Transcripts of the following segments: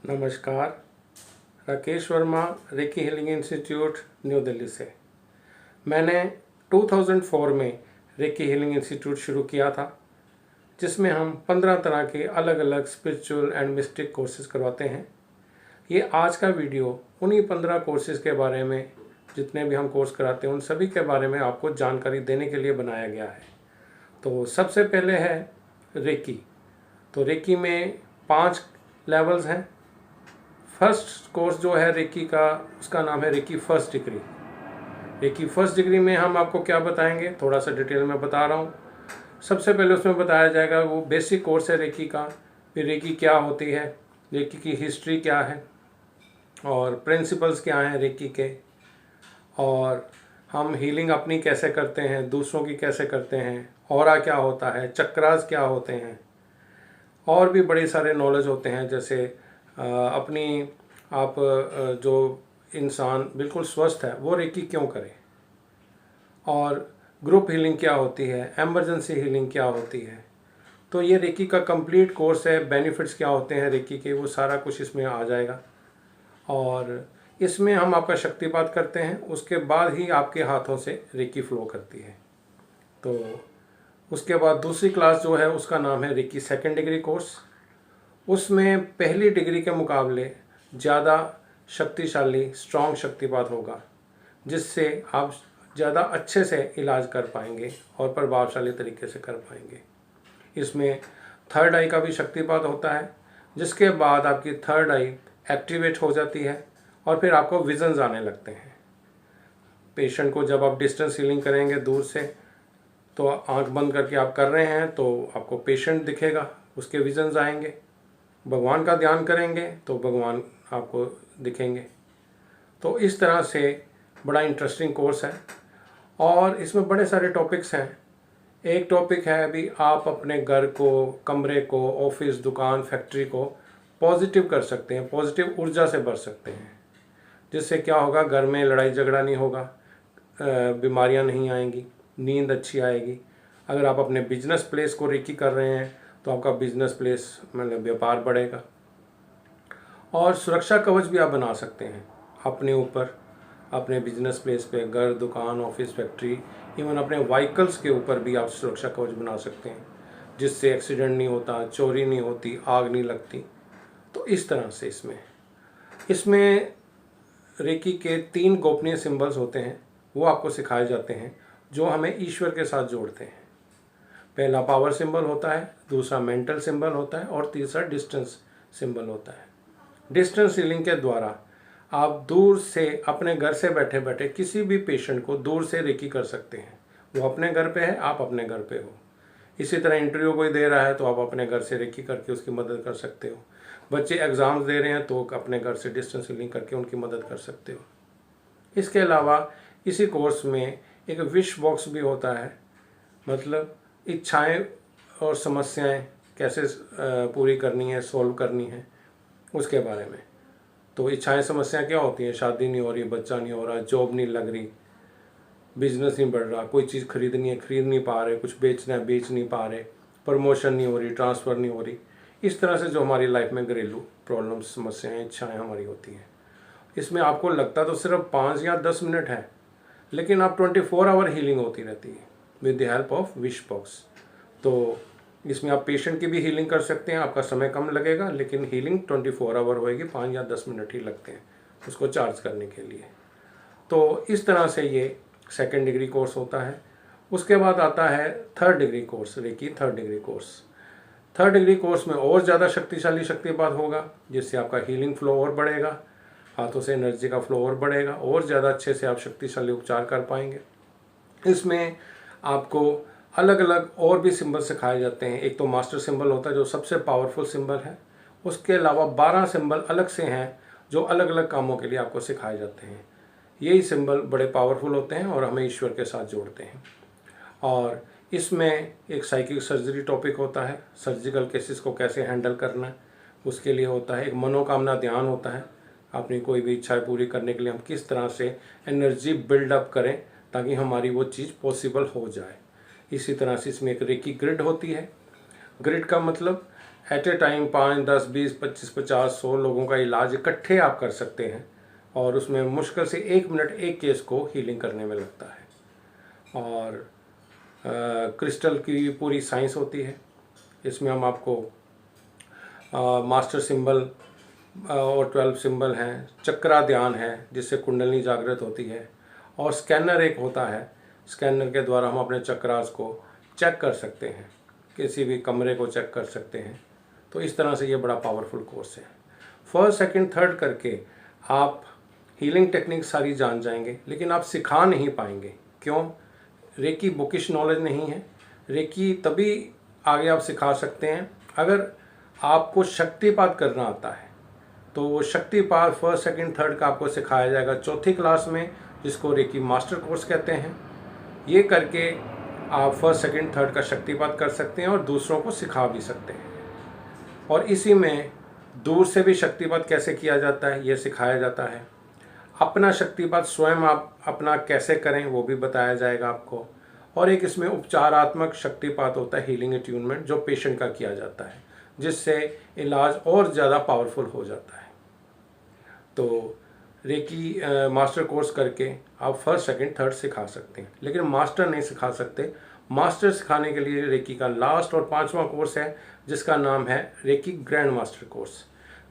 नमस्कार। Rakesh Verma, recce healing institute, new Delhi से। मैंने 2004 में रेकी हीलिंग इंस्टीट्यूट शुरू किया था, जिसमें हम 15 तरह के अलग अलग स्पिरिचुअल एंड मिस्टिक कोर्सेज करवाते हैं। ये आज का वीडियो उन्हीं 15 कोर्सेज के बारे में, जितने भी हम कोर्स कराते हैं उन सभी के बारे में आपको जानकारी देने के लिए बनाया गया है। तो सबसे पहले है रेकी। तो रेकी में 5 लेवल्स हैं। फर्स्ट कोर्स जो है रेकी का, उसका नाम है reiki first degree. Reiki first degree में हम आपको क्या बताएंगे, थोड़ा सा डिटेल में बता रहा हूँ। सबसे पहले उसमें बताया जाएगा वो बेसिक कोर्स है रेकी का, फिर रेकी क्या होती है, रेकी की हिस्ट्री क्या है और प्रिंसिपल्स क्या हैं रेकी के, और हम हीलिंग अपनी कैसे करते हैं, दूसरों की कैसे करते हैं, ऑरा क्या होता है, चक्रास क्या होते हैं, और भी बड़े सारे नॉलेज होते हैं। जैसे अपनी आप जो इंसान बिल्कुल स्वस्थ है वो रेकी क्यों करे, और ग्रुप हीलिंग क्या होती है, एमरजेंसी हीलिंग क्या होती है। तो ये रेकी का कंप्लीट कोर्स है। बेनिफिट्स क्या होते हैं रेकी के, वो सारा कुछ इसमें आ जाएगा। और इसमें हम आपका शक्तिपात करते हैं, उसके बाद ही आपके हाथों से रेकी फ्लो करती है। तो उसके बाद दूसरी क्लास जो है उसका नाम है रेकी सेकेंड डिग्री कोर्स। उसमें पहली डिग्री के मुकाबले ज़्यादा शक्तिशाली स्ट्रॉन्ग शक्तिपात होगा, जिससे आप ज़्यादा अच्छे से इलाज कर पाएंगे और प्रभावशाली तरीके से कर पाएंगे। इसमें थर्ड आई का भी शक्तिपात होता है, जिसके बाद आपकी थर्ड आई एक्टिवेट हो जाती है और फिर आपको विजन्स आने लगते हैं। पेशेंट को जब आप डिस्टेंस हीलिंग करेंगे दूर से, तो आंख बंद करके आप कर रहे हैं तो आपको पेशेंट दिखेगा, उसके विजन्स आएंगे। भगवान का ध्यान करेंगे तो भगवान आपको दिखेंगे। तो इस तरह से बड़ा इंटरेस्टिंग कोर्स है और इसमें बड़े सारे टॉपिक्स हैं। एक टॉपिक है अभी आप अपने घर को, कमरे को, ऑफिस, दुकान, फैक्ट्री को पॉजिटिव कर सकते हैं, पॉजिटिव ऊर्जा से भर सकते हैं, जिससे क्या होगा, घर में लड़ाई झगड़ा नहीं होगा, बीमारियां नहीं आएंगी, नींद अच्छी आएगी। अगर आप अपने बिजनेस प्लेस को रेकी कर रहे हैं तो आपका बिजनेस प्लेस मतलब व्यापार बढ़ेगा। और सुरक्षा कवच भी आप बना सकते हैं अपने ऊपर, अपने बिजनेस प्लेस पे, घर, दुकान, ऑफिस, फैक्ट्री, इवन अपने व्हीकल्स के ऊपर भी आप सुरक्षा कवच बना सकते हैं, जिससे एक्सीडेंट नहीं होता, चोरी नहीं होती, आग नहीं लगती। तो इस तरह से इसमें रेकी के 3 गोपनीय सिंबल्स होते हैं, वो आपको सिखाए जाते हैं, जो हमें ईश्वर के साथ जोड़ते हैं। पहला पावर सिंबल होता है, दूसरा मेंटल सिंबल होता है और तीसरा डिस्टेंस सिंबल होता है। डिस्टेंस हीलिंग के द्वारा आप दूर से, अपने घर से बैठे बैठे किसी भी पेशेंट को दूर से रेकी कर सकते हैं। वो अपने घर पे है, आप अपने घर पे हो। इसी तरह इंटरव्यू कोई दे रहा है तो आप अपने घर से रेकी करके उसकी मदद कर सकते हो। बच्चे एग्ज़ाम्स दे रहे हैं तो अपने घर से डिस्टेंस हीलिंग करके उनकी मदद कर सकते हो। इसके अलावा इसी कोर्स में एक विश बॉक्स भी होता है, मतलब इच्छाएं और समस्याएं कैसे पूरी करनी है, सॉल्व करनी है, उसके बारे में। तो इच्छाएं समस्याएं क्या होती हैं, शादी नहीं हो रही, बच्चा नहीं हो रहा, जॉब नहीं लग रही, बिजनेस नहीं बढ़ रहा, कोई चीज़ खरीदनी है खरीद नहीं पा रहे, कुछ बेचना है बेच नहीं पा रहे, प्रमोशन नहीं हो रही, ट्रांसफ़र नहीं हो रही। इस तरह से जो हमारी लाइफ में घरेलू प्रॉब्लम्स, समस्याएँ, इच्छाएँ हमारी होती हैं। इसमें आपको लगता तो सिर्फ 5 या 10 मिनट है, लेकिन आप 24 आवर हीलिंग होती रहती है with the help of wish box. तो इसमें आप पेशेंट की भी हीलिंग कर सकते हैं, आपका समय कम लगेगा, लेकिन हीलिंग 24 आवर होएगी, 5 या 10 मिनट ही लगते हैं उसको चार्ज करने के लिए। तो इस तरह से ये सेकेंड डिग्री कोर्स होता है। उसके बाद आता है third degree course, reiki third degree course. Third degree course में और ज़्यादा शक्तिशाली शक्तिपात होगा, जिससे आपका हीलिंग फ्लो और बढ़ेगा, हाथों से एनर्जी का फ्लो और बढ़ेगा, और ज़्यादा अच्छे से आप शक्तिशाली उपचार कर पाएंगे। इसमें आपको अलग अलग और भी सिंबल सिखाए जाते हैं। एक तो मास्टर सिंबल होता है जो सबसे पावरफुल सिंबल है। उसके अलावा 12 सिंबल अलग से हैं जो अलग अलग कामों के लिए आपको सिखाए जाते हैं। यही सिंबल बड़े पावरफुल होते हैं और हमें ईश्वर के साथ जोड़ते हैं। और इसमें एक साइकिक सर्जरी टॉपिक होता है, सर्जिकल केसेस को कैसे हैंडल करना है उसके लिए होता है। एक मनोकामना ध्यान होता है, अपनी कोई भी इच्छाएं पूरी करने के लिए हम किस तरह से एनर्जी बिल्डअप करें ताकि हमारी वो चीज़ पॉसिबल हो जाए। इसी तरह से इसमें एक रेकी ग्रिड होती है। ग्रिड का मतलब एट ए टाइम 5, 10, 20, 25, 50, 100 लोगों का इलाज इकट्ठे आप कर सकते हैं और उसमें मुश्किल से 1 मिनट एक केस को हीलिंग करने में लगता है। और क्रिस्टल की पूरी साइंस होती है। इसमें हम आपको मास्टर सिंबल और 12 सिंबल हैं, चक्रा ध्यान है जिससे कुंडली जागृत होती है, और स्कैनर एक होता है। स्कैनर के द्वारा हम अपने चक्रास को चेक कर सकते हैं, किसी भी कमरे को चेक कर सकते हैं। तो इस तरह से ये बड़ा पावरफुल कोर्स है। फर्स्ट, सेकंड, थर्ड करके आप हीलिंग टेक्निक सारी जान जाएंगे, लेकिन आप सिखा नहीं पाएंगे। क्यों? रेकी बुकिश नॉलेज नहीं है। रेकी तभी आगे आप सिखा सकते हैं अगर आपको शक्तिपात करना आता है। तो वो शक्तिपात फर्स्ट, सेकंड, थर्ड का आपको सिखाया जाएगा चौथी क्लास में, जिसको रेकी मास्टर कोर्स कहते हैं। ये करके आप फर्स्ट, सेकंड, थर्ड का शक्तिपात कर सकते हैं और दूसरों को सिखा भी सकते हैं। और इसी में दूर से भी शक्तिपात कैसे किया जाता है ये सिखाया जाता है। अपना शक्तिपात स्वयं आप अपना कैसे करें वो भी बताया जाएगा आपको। और एक इसमें उपचारात्मक शक्तिपात होता है, हीलिंग अट्यूनमेंट, जो पेशेंट का किया जाता है, जिससे इलाज और ज़्यादा पावरफुल हो जाता है। तो रेकी मास्टर कोर्स करके आप फर्स्ट, सेकंड, थर्ड सिखा सकते हैं, लेकिन मास्टर नहीं सिखा सकते। मास्टर सिखाने के लिए रेकी का लास्ट और 5वां कोर्स है, जिसका नाम है reiki grand master course.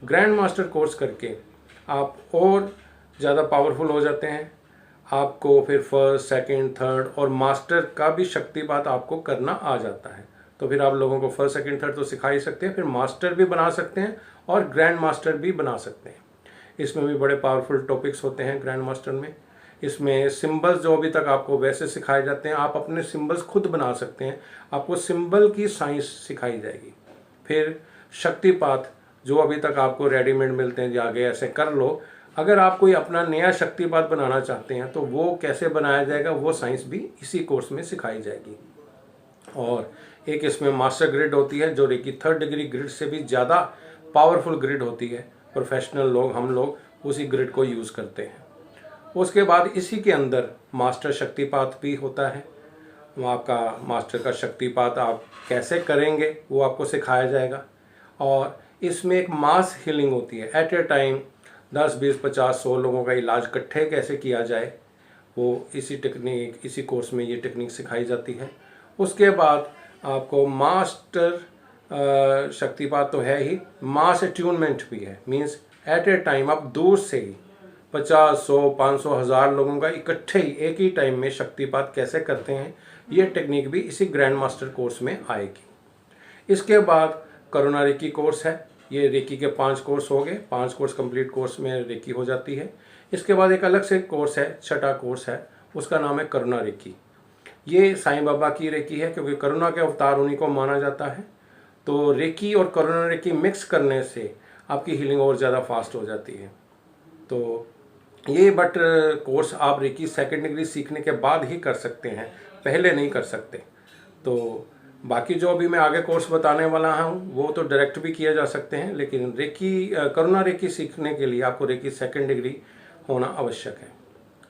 Grand master course करके आप और ज़्यादा पावरफुल हो जाते हैं। आपको फिर फर्स्ट, सेकंड, थर्ड और मास्टर का भी शक्तिपात आपको करना आ जाता है। तो फिर आप लोगों को फर्स्ट, सेकंड, थर्ड तो सिखा ही सकते हैं, फिर मास्टर भी बना सकते हैं और ग्रैंड मास्टर भी बना सकते हैं। इसमें भी बड़े पावरफुल टॉपिक्स होते हैं ग्रैंड मास्टर में। इसमें सिंबल्स जो अभी तक आपको वैसे सिखाए जाते हैं, आप अपने सिंबल्स खुद बना सकते हैं। आपको सिंबल की साइंस सिखाई जाएगी। फिर शक्तिपात जो अभी तक आपको रेडीमेड मिलते हैं, आगे ऐसे कर लो। अगर आप कोई अपना नया शक्तिपात बनाना चाहते हैं तो वो कैसे बनाया जाएगा, वो साइंस भी इसी कोर्स में सिखाई जाएगी। और एक इसमें मास्टर ग्रिड होती है, जो रेकी 3rd डिग्री ग्रिड से भी ज़्यादा पावरफुल ग्रिड होती है। प्रोफेशनल लोग, हम लोग उसी ग्रिड को यूज़ करते हैं। उसके बाद इसी के अंदर मास्टर शक्तिपात भी होता है। आपका मास्टर का शक्तिपात आप कैसे करेंगे वो आपको सिखाया जाएगा। और इसमें एक मास हीलिंग होती है, एट ए टाइम 10, 20, 50, 100 लोगों का इलाज इकट्ठे कैसे किया जाए, वो इसी कोर्स में ये टेक्निक सिखाई जाती है। उसके बाद आपको मास्टर शक्तिपात तो है ही, मास अट्यूनमेंट भी है। मींस एट ए टाइम आप दूर से ही 50, 100, 500, 1000 लोगों का इकट्ठे ही एक ही टाइम में शक्तिपात कैसे करते हैं, ये टेक्निक भी इसी ग्रैंड मास्टर कोर्स में आएगी। इसके बाद करुणा रेकी कोर्स है। ये रेकी के 5 कोर्स हो गए। 5 कोर्स कंप्लीट कोर्स में रेकी हो जाती है। इसके बाद एक अलग से कोर्स है, 6ठा कोर्स है, उसका नाम है करुणा रेकी। ये साईं बाबा की रेकी है, क्योंकि करुणा के अवतार उन्हीं को माना जाता है। तो रेकी और करुणा रेकी मिक्स करने से आपकी हीलिंग और ज़्यादा फास्ट हो जाती है। तो ये कोर्स आप रेकी 2nd डिग्री सीखने के बाद ही कर सकते हैं, पहले नहीं कर सकते। तो बाकी जो अभी मैं आगे कोर्स बताने वाला हूँ वो तो डायरेक्ट भी किया जा सकते हैं, लेकिन करुणा रेकी सीखने के लिए आपको रेकी 2nd डिग्री होना आवश्यक है।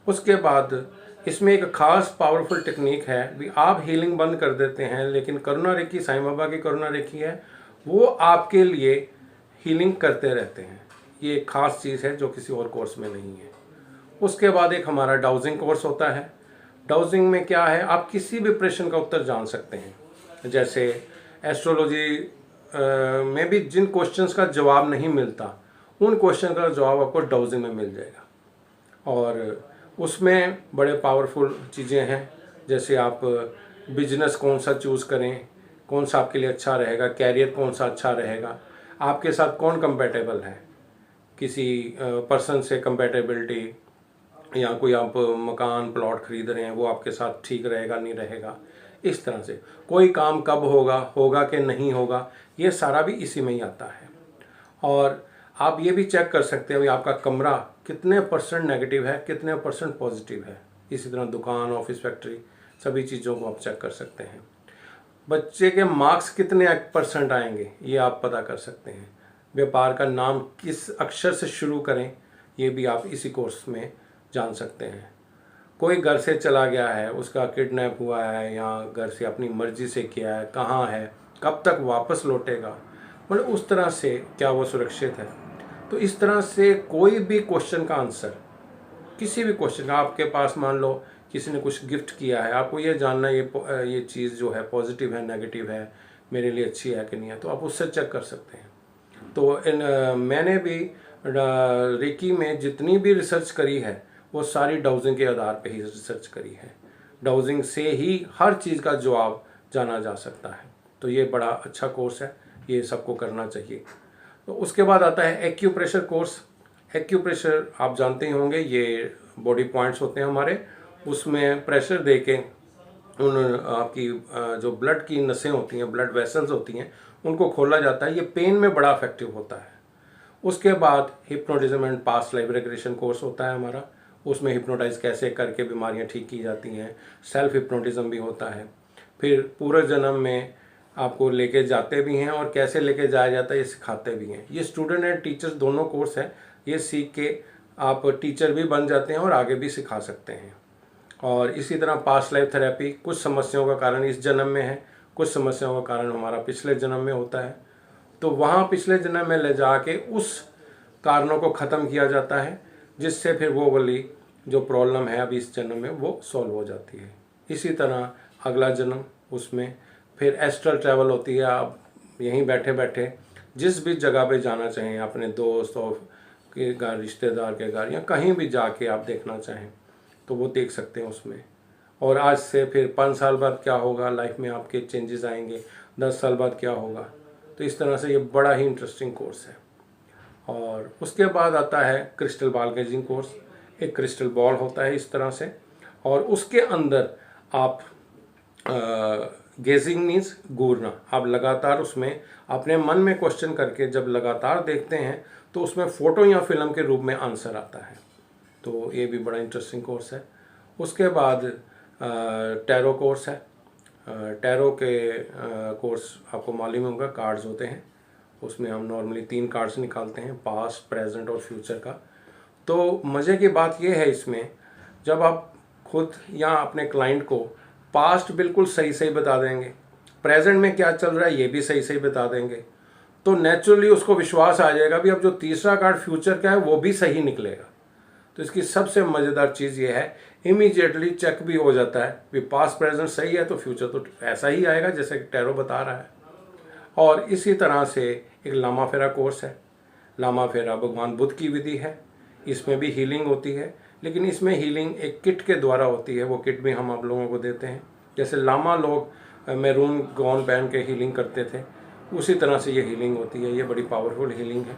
उसके बाद इसमें एक खास पावरफुल टेक्निक है भी, आप हीलिंग बंद कर देते हैं, लेकिन करुणा रेकी, साईं बाबा की करुणा रेकी है, वो आपके लिए हीलिंग करते रहते हैं। ये एक खास चीज़ है जो किसी और कोर्स में नहीं है। उसके बाद एक हमारा डाउजिंग कोर्स होता है। डाउजिंग में क्या है, आप किसी भी प्रश्न का उत्तर जान सकते हैं। जैसे एस्ट्रोलॉजी में भी जिन क्वेश्चंस का जवाब नहीं मिलता, उन क्वेश्चन का जवाब आपको डाउजिंग में मिल जाएगा। और उसमें बड़े पावरफुल चीज़ें हैं, जैसे आप बिजनेस कौन सा चूज़ करें, कौन सा आपके लिए अच्छा रहेगा, कैरियर कौन सा अच्छा रहेगा, आपके साथ कौन कंपेटेबल है, किसी पर्सन से कंपेटेबिलिटी, या कोई आप मकान प्लॉट खरीद रहे हैं वो आपके साथ ठीक रहेगा नहीं रहेगा, इस तरह से कोई काम कब होगा कि नहीं होगा, ये सारा भी इसी में ही आता है। और आप ये भी चेक कर सकते हैं आपका कमरा कितने % नेगेटिव है, कितने % पॉजिटिव है। इसी तरह दुकान, ऑफिस, फैक्ट्री, सभी चीज़ों को आप चेक कर सकते हैं। बच्चे के मार्क्स कितने % आएंगे ये आप पता कर सकते हैं। व्यापार का नाम किस अक्षर से शुरू करें, ये भी आप इसी कोर्स में जान सकते हैं। कोई घर से चला गया है, उसका किडनैप हुआ है, या घर से अपनी मर्जी से किया है, कहाँ है, कब तक वापस लौटेगा, मतलब उस तरह से क्या वो सुरक्षित है। तो इस तरह से कोई भी क्वेश्चन का आंसर, किसी भी क्वेश्चन का, आपके पास मान लो किसी ने कुछ गिफ्ट किया है, आपको ये जानना है ये चीज़ जो है पॉजिटिव है नेगेटिव है, मेरे लिए अच्छी है कि नहीं है, तो आप उससे चेक कर सकते हैं। तो मैंने भी रेकी में जितनी भी रिसर्च करी है वो सारी डाउजिंग के आधार पे ही रिसर्च करी है। डाउजिंग से ही हर चीज़ का जवाब जाना जा सकता है। तो ये बड़ा अच्छा कोर्स है, ये सबको करना चाहिए। तो उसके बाद आता है एक्यूप्रेशर कोर्स। एक्यूप्रेशर आप जानते ही होंगे, ये बॉडी पॉइंट्स होते हैं हमारे, उसमें प्रेशर दे के उन आपकी जो ब्लड की नसें होती हैं, ब्लड वेसल्स होती हैं, उनको खोला जाता है। ये पेन में बड़ा इफेक्टिव होता है। उसके बाद hypnotism and past life regression course होता है हमारा, उसमें हिप्नोटाइज कैसे करके बीमारियां ठीक की जाती हैं, सेल्फ हिप्नोटिज्म भी होता है। फिर पूरे जन्म में आपको लेके जाते भी हैं और कैसे लेके जाया जाता है ये सिखाते भी हैं। ये स्टूडेंट एंड टीचर्स दोनों कोर्स हैं, ये सीख के आप टीचर भी बन जाते हैं और आगे भी सिखा सकते हैं। और इसी तरह पास्ट लाइफ थेरेपी, कुछ समस्याओं का कारण इस जन्म में है, कुछ समस्याओं का कारण हमारा पिछले जन्म में होता है, तो वहाँ पिछले जन्म में ले जाके उस कारणों को ख़त्म किया जाता है, जिससे फिर वो वाली जो प्रॉब्लम है अभी इस जन्म में वो सॉल्व हो जाती है। इसी तरह अगला जन्म, उसमें फिर एस्ट्रल ट्रैवल होती है। आप यहीं बैठे बैठे जिस भी जगह पे जाना चाहें, अपने दोस्त और के घर, रिश्तेदार के घर, या कहीं भी जाके आप देखना चाहें तो वो देख सकते हैं उसमें। और आज से फिर 5 साल बाद क्या होगा, लाइफ में आपके चेंजेस आएंगे, 10 साल बाद क्या होगा। तो इस तरह से ये बड़ा ही इंटरेस्टिंग कोर्स है। और उसके बाद आता है क्रिस्टल बॉल गेजिंग कोर्स। एक क्रिस्टल बॉल होता है इस तरह से, और उसके अंदर आप गेजिंग मीन्स घूरना, आप लगातार उसमें अपने मन में क्वेश्चन करके जब लगातार देखते हैं तो उसमें फ़ोटो या फिल्म के रूप में आंसर आता है। तो ये भी बड़ा इंटरेस्टिंग कोर्स है। उसके बाद टैरो कोर्स है। टैरो के कोर्स आपको मालूम होगा, कार्ड्स होते हैं, उसमें हम नॉर्मली 3 कार्ड्स निकालते हैं, पास्ट, प्रेजेंट और फ्यूचर का। तो मज़े की बात यह है इसमें, जब आप खुद या अपने क्लाइंट को पास्ट बिल्कुल सही सही बता देंगे, प्रेजेंट में क्या चल रहा है ये भी सही सही बता देंगे, तो नेचुरली उसको विश्वास आ जाएगा भी अब जो तीसरा कार्ड फ्यूचर का है वो भी सही निकलेगा। तो इसकी सबसे मज़ेदार चीज़ ये है, इमीडिएटली चेक भी हो जाता है कि पास्ट प्रेजेंट सही है तो फ्यूचर तो ऐसा ही आएगा जैसे टैरो बता रहा है। और इसी तरह से एक लामा फेरा कोर्स है। लामा फेरा भगवान बुद्ध की विधि है, इसमें भी हीलिंग होती है, लेकिन इसमें हीलिंग एक किट के द्वारा होती है। वो किट भी हम आप लोगों को देते हैं। जैसे लामा लोग मैरून गाउन पहन के हीलिंग करते थे, उसी तरह से ये हीलिंग होती है। ये बड़ी पावरफुल हीलिंग है।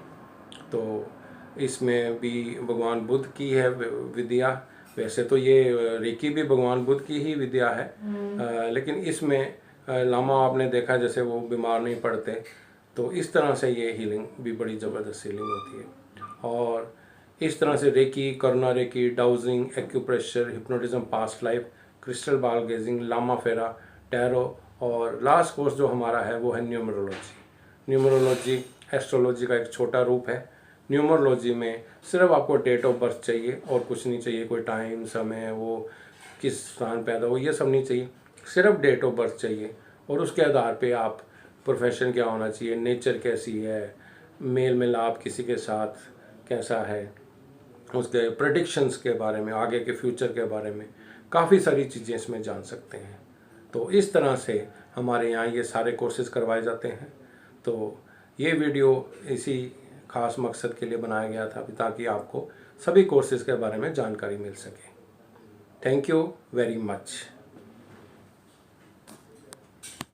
तो इसमें भी भगवान बुद्ध की है विद्या। वैसे तो ये रेकी भी भगवान बुद्ध की ही विद्या है, लेकिन इसमें लामा आपने देखा जैसे वो बीमार नहीं पड़ते, तो इस तरह से ये हीलिंग भी बड़ी ज़बरदस्त हीलिंग होती है। और इस तरह से reiki, Karuna reiki, dowsing, acupressure, hypnotism, past life, crystal ball gazing, Lama Fera, tarot, और लास्ट कोर्स जो हमारा है वो है न्यूमरोलॉजी। न्यूमरोलॉजी एस्ट्रोलॉजी का एक छोटा रूप है। न्यूमरोलॉजी में सिर्फ आपको डेट ऑफ बर्थ चाहिए और कुछ नहीं चाहिए, कोई टाइम, समय, वो किस स्थान पैदा हो, ये सब नहीं चाहिए, सिर्फ डेट ऑफ बर्थ चाहिए। और उसके आधार पे आप प्रोफेशन क्या होना चाहिए, नेचर कैसी है, मेल मिलाप किसी के साथ कैसा है, उसके प्रेडिक्शंस के बारे में, आगे के फ्यूचर के बारे में काफ़ी सारी चीज़ें इसमें जान सकते हैं। तो इस तरह से हमारे यहाँ ये सारे कोर्सेज़ करवाए जाते हैं। तो ये वीडियो इसी खास मकसद के लिए बनाया गया था ताकि आपको सभी कोर्सेज़ के बारे में जानकारी मिल सके। Thank you very much.